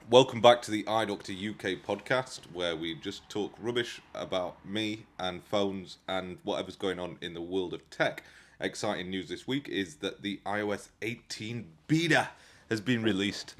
Welcome back to the iDoctor UK podcast, where we just talk rubbish about me and phones and whatever's going on in the world of tech. Exciting news this week is that the iOS 18 beta has been released,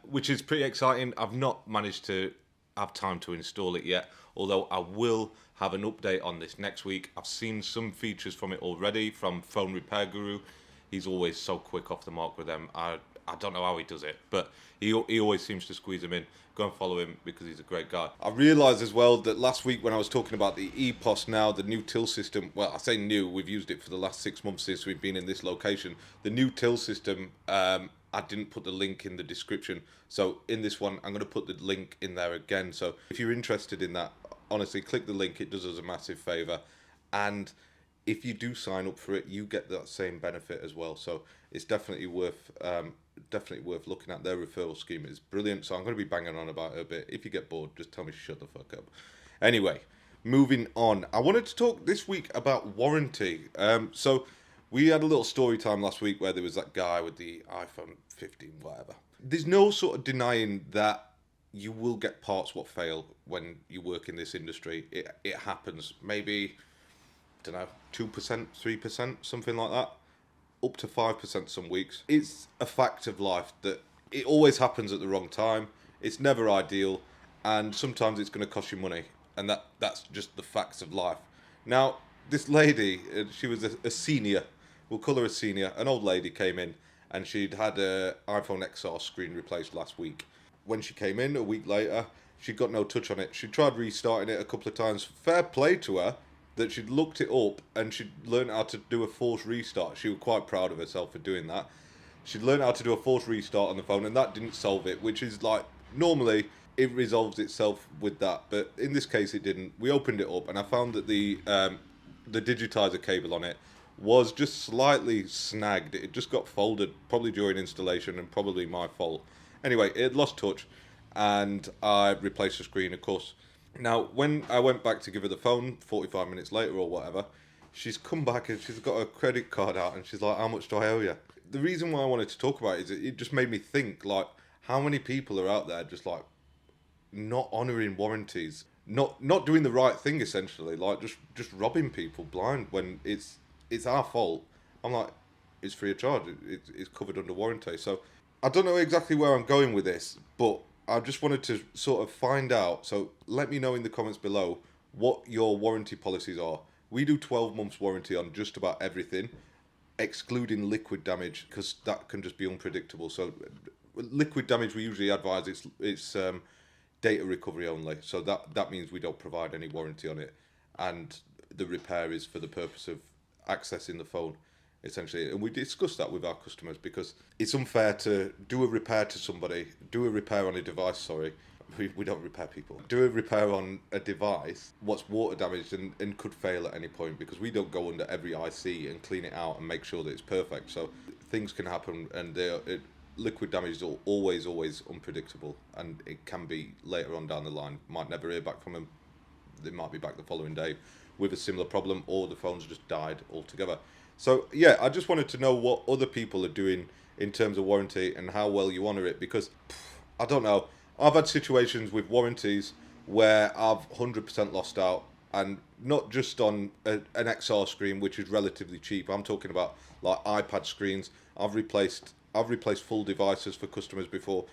which is pretty exciting. I've not managed to have time to install it yet, although I will have an update on this next week. I've seen some features from it already from Phone Repair Guru. He's always so quick off the mark with them. I don't know how he does it, but he always seems to squeeze them in. Go and follow him because he's a great guy. I realised as well that last week when I was talking about the EPOS now, the new till system, well, I say new, we've used it for the last 6 months since we've been in this location. The new till system, I didn't put the link in the description. So in this one, I'm going to put the link in there again. So if you're interested in that, honestly, click the link. It does us a massive favour. And if you do sign up for it, you get that same benefit as well. So it's definitely worth looking at. Their referral scheme is brilliant. So I'm going to be banging on about it a bit. If you get bored, just tell me to shut the fuck up. Anyway, moving on. I wanted to talk this week about warranty. So we had a little story time last week where there was that guy with the iPhone 15, whatever. There's no sort of denying that you will get parts what fail when you work in this industry. It happens. Maybe, I don't know, 2%, 3%, something like that. Up to 5% some weeks. It's a fact of life that it always happens at the wrong time. It's never ideal, and sometimes it's going to cost you money, and that's just the facts of life. Now, this lady, she was a senior, we'll call her a senior, an old lady came in, and she'd had a iPhone XR screen replaced last week. When she came in a week later, she got no touch on it. She tried restarting it a couple of times. Fair play to her that she'd looked it up and she'd learned how to do a forced restart. She was quite proud of herself for doing that. She'd learned how to do a forced restart on the phone, and that didn't solve it, which is like, normally it resolves itself with that, but in this case it didn't. We opened it up and I found that the digitizer cable on it was just slightly snagged. It just got folded, probably during installation, and probably my fault. Anyway, it lost touch and I replaced the screen, of course. Now, when I went back to give her the phone 45 minutes later or whatever, she's come back and she's got a credit card out and she's like, how much do I owe you? The reason why I wanted to talk about it is it just made me think, like, how many people are out there just, like, not honouring warranties, not doing the right thing, essentially, like, just robbing people blind when it's our fault. I'm like, it's free of charge, it's covered under warranty. So I don't know exactly where I'm going with this, but I just wanted to sort of find out, so let me know in the comments below what your warranty policies are. We do 12 months warranty on just about everything, excluding liquid damage, because that can just be unpredictable. So liquid damage, we usually advise it's data recovery only. So that means we don't provide any warranty on it. And the repair is for the purpose of accessing the phone, essentially. And we discuss that with our customers because it's unfair to do a repair to somebody, do a repair on a device, sorry. We don't repair people. Do a repair on a device what's water damaged and could fail at any point, because we don't go under every IC and clean it out and make sure that it's perfect. So things can happen, and liquid damage is always unpredictable, and it can be later on down the line. Might never hear back from them. They might be back the following day with a similar problem, or the phone's just died altogether. So yeah, I just wanted to know what other people are doing in terms of warranty and how well you honour it, because I don't know. I've had situations with warranties where I've 100% lost out, and not just on an XR screen, which is relatively cheap. I'm talking about like iPad screens. I've replaced full devices for customers before,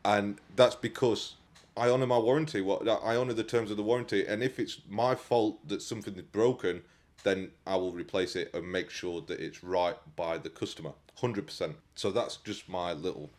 and that's because I honour my warranty. I honour the terms of the warranty, and if it's my fault that something is broken, then I will replace it and make sure that it's right by the customer, 100%. So that's just my little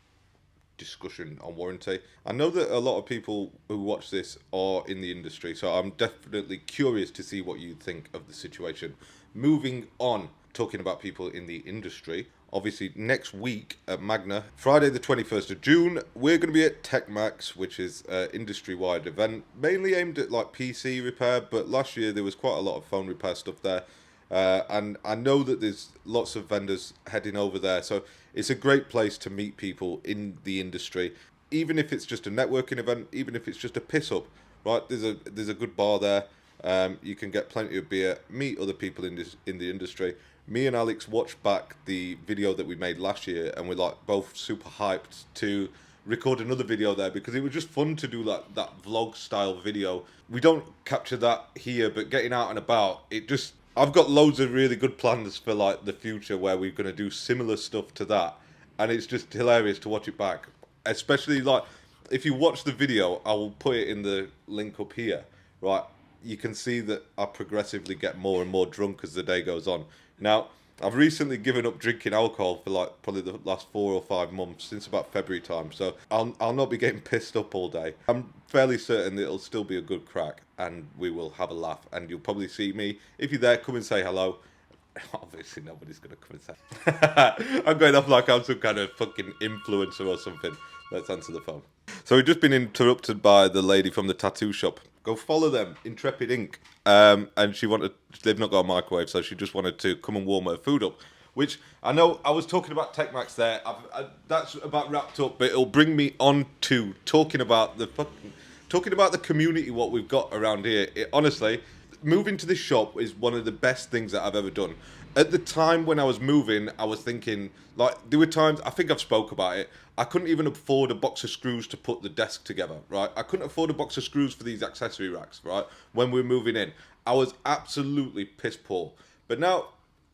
discussion on warranty. I know that a lot of people who watch this are in the industry, so I'm definitely curious to see what you think of the situation. Moving on, talking about people in the industry, obviously next week at Magna, Friday the 21st of June, we're going to be at TechMax, which is an industry-wide event, mainly aimed at like PC repair, but last year there was quite a lot of phone repair stuff there. And I know that there's lots of vendors heading over there, so it's a great place to meet people in the industry, even if it's just a networking event, even if it's just a piss up, right? There's a good bar there. You can get plenty of beer, meet other people in the industry. Me and Alex watched back the video that we made last year, and we're like both super hyped to record another video there, because it was just fun to do like that vlog style video. We don't capture that here, but getting out and about, I've got loads of really good plans for like the future where we're going to do similar stuff to that, and it's just hilarious to watch it back. Especially like if you watch the video, I will put it in the link up here, right? You can see that I progressively get more and more drunk as the day goes on. Now, I've recently given up drinking alcohol for like probably the last 4 or 5 months, since about February time. So I'll not be getting pissed up all day. I'm fairly certain that it'll still be a good crack, and we will have a laugh. And you'll probably see me. If you're there, come and say hello. Obviously, nobody's going to come and say. I'm going off like I'm some kind of fucking influencer or something. Let's answer the phone. So we've just been interrupted by the lady from the tattoo shop. Go follow them, Intrepid Inc. And they've not got a microwave, so she just wanted to come and warm her food up. Which, I know, I was talking about TechMax there. That's about wrapped up, but it'll bring me on to talking about the community, what we've got around here. Honestly, moving to this shop is one of the best things that I've ever done. At the time when I was moving, I was thinking, like, there were times, I think I've spoke about it, I couldn't even afford a box of screws to put the desk together, right? I couldn't afford a box of screws for these accessory racks, right? When we were moving in. I was absolutely piss poor. But now,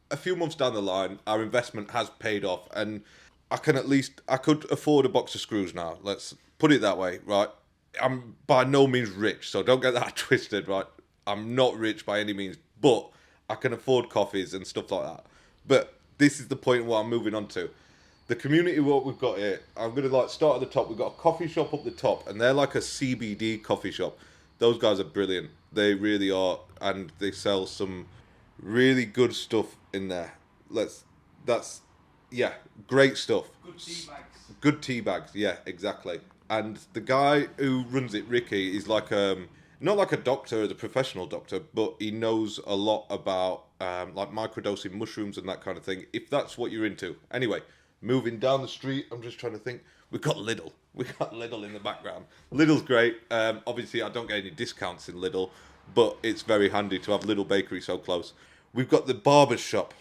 a few months down the line, our investment has paid off, and I could afford a box of screws now. Let's put it that way, right? I'm by no means rich, so don't get that twisted, right? I'm not rich by any means, but I can afford coffees and stuff like that. But this is the point where I'm moving on to. The community, what we've got here, I'm going to like start at the top. We've got a coffee shop up the top, and they're like a CBD coffee shop. Those guys are brilliant. They really are, and they sell some really good stuff in there. Great stuff. Good tea bags. Good tea bags, yeah, exactly. And the guy who runs it, Ricky, is like not like a doctor, as a professional doctor, but he knows a lot about like microdosing mushrooms and that kind of thing, if that's what you're into. Anyway, moving down the street, I'm just trying to think. We've got Lidl. We've got Lidl in the background. Lidl's great. Obviously, I don't get any discounts in Lidl, but it's very handy to have Lidl Bakery so close. We've got the barber's shop.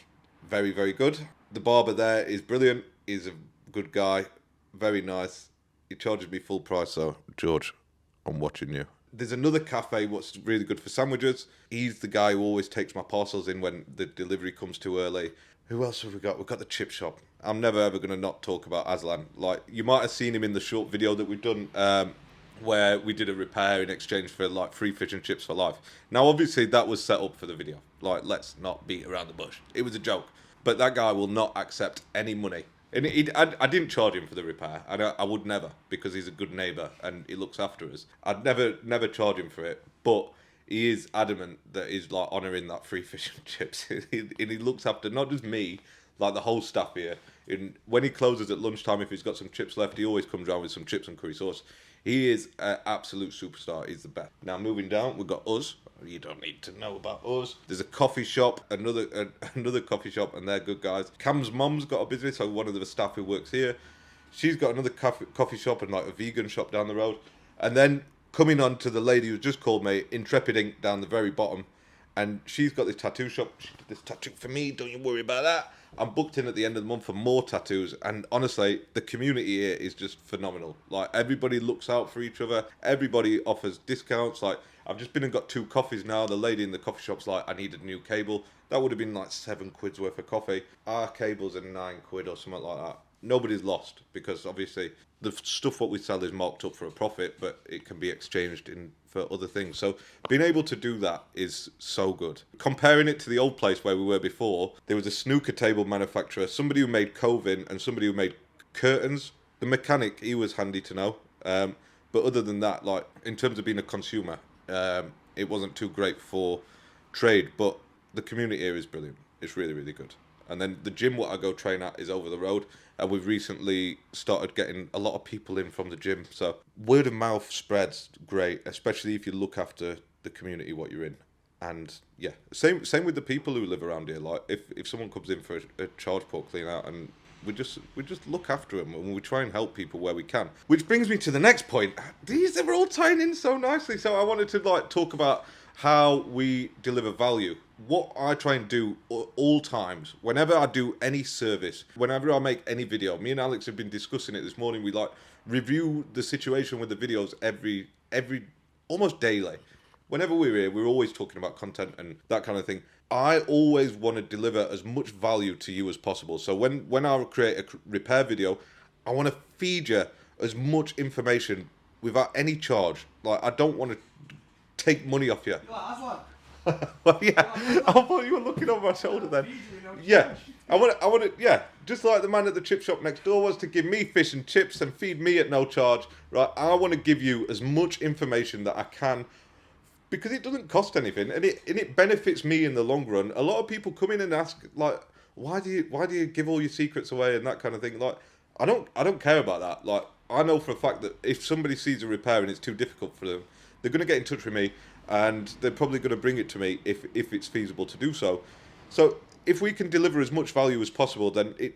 Very, very good. The barber there is brilliant. He's a good guy. Very nice. He charges me full price, so George, I'm watching you. There's another cafe what's really good for sandwiches. He's the guy who always takes my parcels in when the delivery comes too early. Who else have we got? We've got the chip shop. I'm never ever going to not talk about Aslan. Like, you might have seen him in the short video that we've done where we did a repair in exchange for like free fish and chips for life. Now, obviously, that was set up for the video. Like, let's not beat around the bush. It was a joke. But that guy will not accept any money. And I didn't charge him for the repair. I would never, because he's a good neighbour and he looks after us. I'd never charge him for it. But he is adamant that he's like honouring that free fish and chips. And he looks after not just me, like the whole staff here. And when he closes at lunchtime, if he's got some chips left, he always comes round with some chips and curry sauce. He is an absolute superstar. He's the best. Now, moving down, we've got us. You don't need to know about us. There's a coffee shop, another coffee shop, and they're good guys. Cam's mum's got a business, so one of the staff who works here. She's got another coffee shop and like a vegan shop down the road. And then coming on to the lady who just called me, Intrepid Inc. down the very bottom. And she's got this tattoo shop. She did this tattoo for me, don't you worry about that. I'm booked in at the end of the month for more tattoos, and honestly, the community here is just phenomenal. Like, everybody looks out for each other, everybody offers discounts. Like, I've just been and got 2 coffees now. The lady in the coffee shop's like, I need a new cable. That would have been like £7 worth of coffee. Our cables are £9 or something like that. Nobody's lost, because obviously the stuff what we sell is marked up for a profit, but it can be exchanged for other things. So being able to do that is so good. Comparing it to the old place where we were before, there was a snooker table manufacturer, somebody who made coving and somebody who made curtains. The mechanic, he was handy to know. But other than that, like, in terms of being a consumer, it wasn't too great for trade, but the community here is brilliant. It's really, really good. And then the gym what I go train at is over the road, and we've recently started getting a lot of people in from the gym. So word of mouth spreads great, especially if you look after the community what you're in. And yeah, same with the people who live around here. Like, if someone comes in for a charge port clean out, and we just look after them, and we try and help people where we can. Which brings me to the next point. These are all tying in so nicely. So I wanted to like talk about how we deliver value. what I try and do all times, whenever I do any service, whenever I make any video, me and Alex have been discussing it this morning. We like review the situation with the videos every almost daily. Whenever we're here, we're always talking about content and that kind of thing. I always want to deliver as much value to you as possible. So when I create a repair video, I want to feed you as much information without any charge. Like, I don't want to take money off you. Well, yeah, I thought you were looking over my shoulder then. Yeah, I want to, yeah, just like the man at the chip shop next door wants to give me fish and chips and feed me at no charge, right? I want to give you as much information that I can, because it doesn't cost anything, and it benefits me in the long run. A lot of people come in and ask, like, why do you give all your secrets away and that kind of thing? Like, I don't care about that. Like, I know for a fact that if somebody sees a repair and it's too difficult for them, they're going to get in touch with me, and they're probably going to bring it to me if it's feasible to do so. So if we can deliver as much value as possible, then it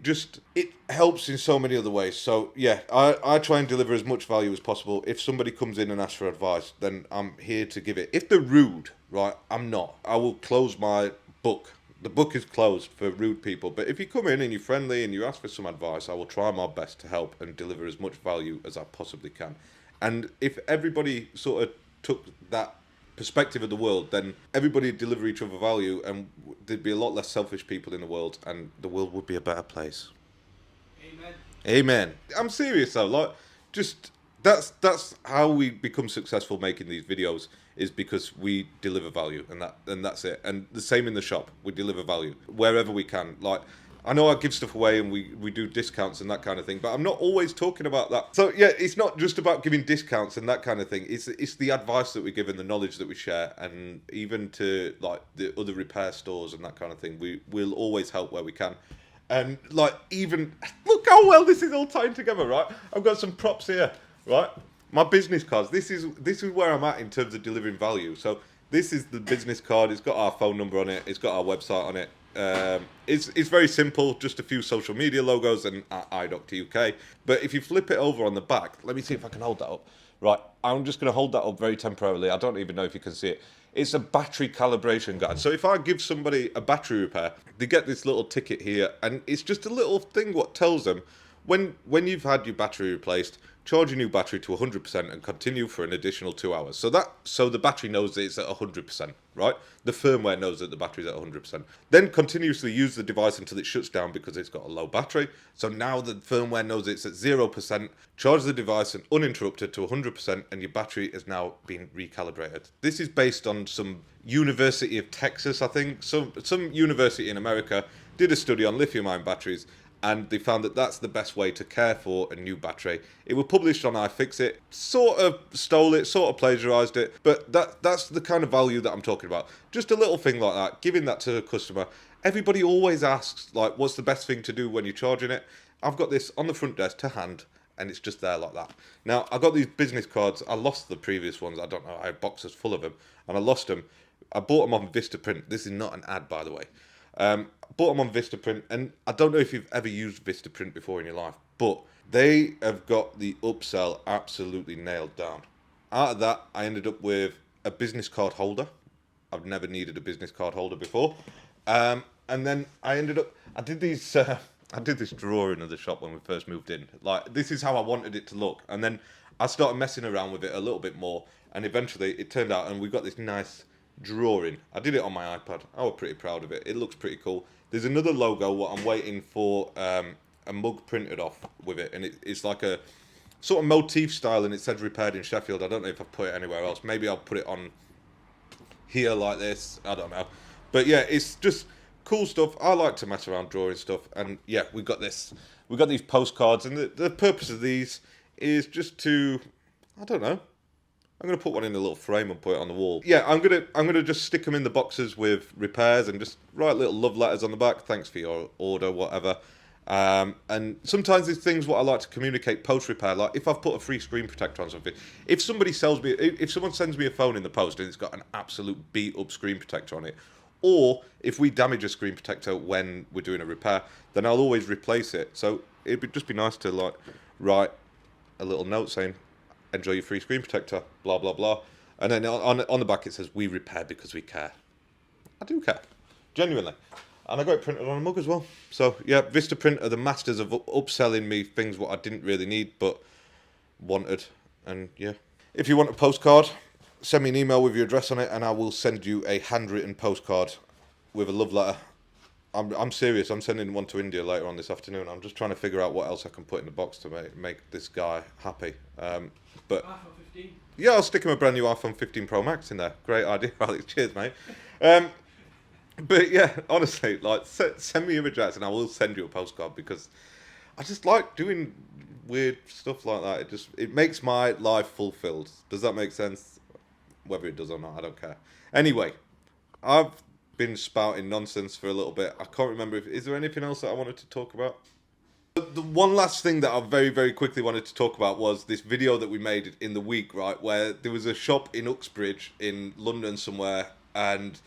helps in so many other ways. So yeah, I try and deliver as much value as possible. If somebody comes in and asks for advice, then I'm here to give it. If they're rude, right, I'm not. I will close my book. The book is closed for rude people. But if you come in and you're friendly and you ask for some advice, I will try my best to help and deliver as much value as I possibly can. And if everybody sort of took that perspective of the world, then everybody would deliver each other value, and there'd be a lot less selfish people in the world, and the world would be a better place. Amen. Amen. I'm serious though. Like, just that's how we become successful making these videos, is because we deliver value, and that's it. And the same in the shop, we deliver value wherever we can. Like, I know I give stuff away and we do discounts and that kind of thing, but I'm not always talking about that. So yeah, it's not just about giving discounts and that kind of thing. It's the advice that we give and the knowledge that we share, and even to like the other repair stores and that kind of thing. We'll always help where we can. And like, even look how well this is all tying together, right? I've got some props here, right? My business cards. This is where I'm at in terms of delivering value. So this is the business card. It's got our phone number on it. It's got our website on it. It's very simple, just a few social media logos and @iDoctorUK. But if you flip it over on the back, let me see if I can hold that up. Right, I'm just going to hold that up very temporarily. I don't even know if you can see it. It's a battery calibration guide. So if I give somebody a battery repair, they get this little ticket here, and it's just a little thing what tells them when you've had your battery replaced, charge your new battery to 100% and continue for an additional 2 hours. So the battery knows that it's at 100%, right? The firmware knows that the battery's at 100%. Then continuously use the device until it shuts down because it's got a low battery. So now the firmware knows it's at 0%. Charge the device and uninterrupted to 100%, and your battery is now being recalibrated. This is based on some University of Texas, I think. Some university in America did a study on lithium-ion batteries, and they found that that's the best way to care for a new battery. It was published on iFixit, sort of stole it, sort of plagiarised it, but that's the kind of value that I'm talking about. Just a little thing like that, giving that to a customer. Everybody always asks, like, what's the best thing to do when you're charging it? I've got this on the front desk to hand, and it's just there like that. Now, I got these business cards. I lost the previous ones. I don't know. I had boxes full of them, and I lost them. I bought them on Vistaprint. This is not an ad, by the way. Bought them on Vistaprint, and I don't know if you've ever used Vistaprint before in your life, but they have got the upsell absolutely nailed down. Out of that, I ended up with a business card holder. I've never needed a business card holder before. And then I did this drawing of the shop when we first moved in. Like, this is how I wanted it to look. And then I started messing around with it a little bit more, and eventually it turned out, and we got this nice drawing. I did it on my iPad. I was pretty proud of it. It looks pretty cool. There's another logo what I'm waiting for, a mug printed off with it, and it's like a sort of motif style, and it said repaired in Sheffield. I don't know if I put it anywhere else. Maybe I'll put it on here like this. I don't know. But yeah, it's just cool stuff. I like to mess around drawing stuff, and yeah, we got these postcards, and the purpose of these is just to, I don't know, I'm going to put one in a little frame and put it on the wall. Yeah, I'm going to just stick them in the boxes with repairs and just write little love letters on the back. Thanks for your order, whatever. And sometimes there's things what I like to communicate post-repair, like if I've put a free screen protector on something. If someone sends me a phone in the post and it's got an absolute beat-up screen protector on it, or if we damage a screen protector when we're doing a repair, then I'll always replace it. So it'd just be nice to like write a little note saying, enjoy your free screen protector, blah, blah, blah. And then on the back it says, we repair because we care. I do care. Genuinely. And I got it printed on a mug as well. So, yeah, Vistaprint are the masters of upselling me things what I didn't really need, but wanted. And, yeah. If you want a postcard, send me an email with your address on it, and I will send you a handwritten postcard with a love letter. I'm serious. I'm sending one to India later on this afternoon. I'm just trying to figure out what else I can put in the box to make this guy happy. But iPhone 15. yeah, I'll stick him a brand new iPhone 15 Pro Max in there. Great idea, Alex. Cheers, mate. But yeah, honestly, like send me your address and I will send you a postcard because I just like doing weird stuff like that. It makes my life fulfilled. Does that make sense? Whether it does or not, I don't care. Anyway, I've been spouting nonsense for a little bit. I can't remember is there anything else that I wanted to talk about? The one last thing that I very, very quickly wanted to talk about was this video that we made in the week, right, where there was a shop in Uxbridge in London somewhere, and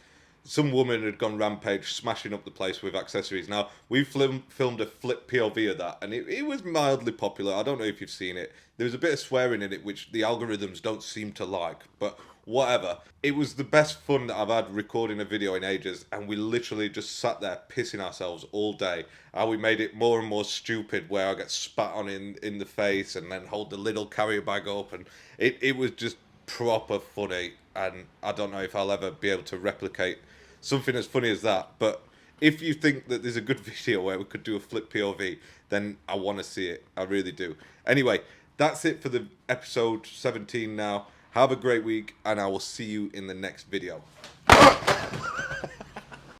some woman had gone rampage, smashing up the place with accessories. Now, we filmed a flip POV of that, and it was mildly popular. I don't know if you've seen it. There was a bit of swearing in it, which the algorithms don't seem to like, but whatever. It was the best fun that I've had recording a video in ages, and we literally just sat there pissing ourselves all day. And we made it more and more stupid, where I get spat on in the face and then hold the little carrier bag up, and it was just proper funny. And I don't know if I'll ever be able to replicate something as funny as that. But if you think that there's a good video where we could do a flip POV, then I want to see it. I really do. Anyway, that's it for the episode 17 now. Have a great week, and I will see you in the next video.